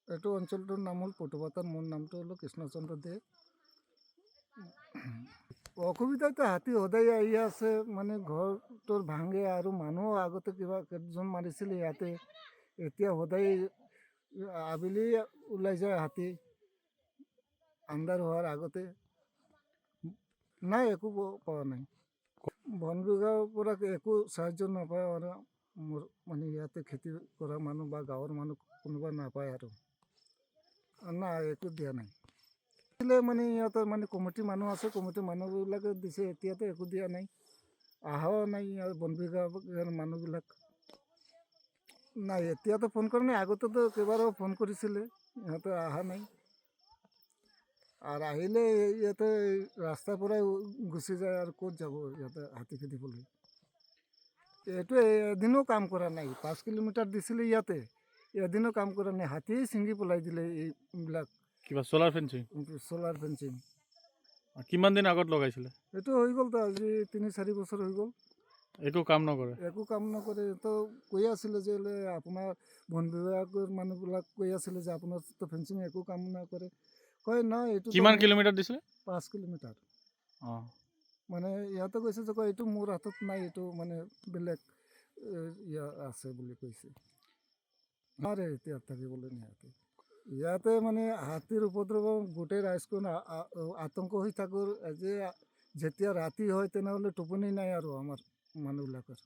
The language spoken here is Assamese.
এইটো অঞ্চলটোৰ নাম হ'ল পটুপাতাৰ, মোৰ নামটো হ'ল কৃষ্ণচন্দ্ৰ দে। অসুবিধাটো হাতী সদায় আহি আছে, মানে ঘৰটোৰ ভাঙে আৰু মানুহ আগতে কিবা কেইজন মাৰিছিলে ইয়াতে। এতিয়া সদায় আবেলি ওলাই যায় হাতী আন্ধাৰ হোৱাৰ আগতে। নাই, একো পোৱা নাই। বন বিভাগৰ পৰা একো সাহায্য নাপায় আৰু মোৰ মানে ইয়াতে খেতি কৰা মানুহ বা গাঁৱৰ মানুহ কোনোবা নাপায় আৰু। নাই, একো দিয়া নাই। মানে ইহঁতৰ মানে কমিটিৰ মানুহ আছে, কমিটিৰ মানুহবিলাকে দিছে, এতিয়াতো একো দিয়া নাই, অহাও নাই আৰু বন বিভাগৰ মানুহবিলাক। নাই, এতিয়াতো ফোন কৰা নাই, আগতেতো কেইবাৰো ফোন কৰিছিলে, ইহঁতে অহা নাই। আৰু আহিলে ইয়াতে ৰাস্তাৰ পৰাই গুচি যায় আৰু ক'ত যাব ইয়াতে হাতী খেদিবলৈ। এইটো এদিনো কাম কৰা নাই, 5 কিলোমিটাৰ দিছিলে ইয়াতে, এদিনো কাম কৰা নাই। হাতীয়ে ছিঙি পেলাই দিলে এইবিলাক। কিবা চ'লাৰ ফেঞ্চিং? চ'লাৰ ফেঞ্চিং। কিমান দিন আগত লগাইছিলে? এইটো হৈ গ'লতো আজি 3-4 বছৰ হৈ গ'ল। একো কাম নকৰে? একো কাম নকৰে। তো কৈ আছিলে যে আপোনাৰ বন বিভাগৰ মানুহবিলাক কৈ আছিলে যে আপোনাৰ ফেঞ্চিং একো কাম নকৰে। কয় নহয়, এইটো কিমান কিলোমিটাৰ দিছিলে? 5 কিলোমিটাৰ। অঁ, মানে ইহঁতে কৈছে যে কয় এইটো মোৰ হাতত নাই, এইটো মানে বেলেগ আছে বুলি কৈছে। নোৱাৰে এতিয়া থাকিবলৈ নিয়াতে। ইয়াতে মানে হাতীৰ উপদ্ৰৱ গোটেই ৰাইজখন আতংক হৈ থাকোঁ। যে যেতিয়া ৰাতি হয় তেনেহ'লে টোপনি নাই আৰু আমাৰ মানুহবিলাকৰ।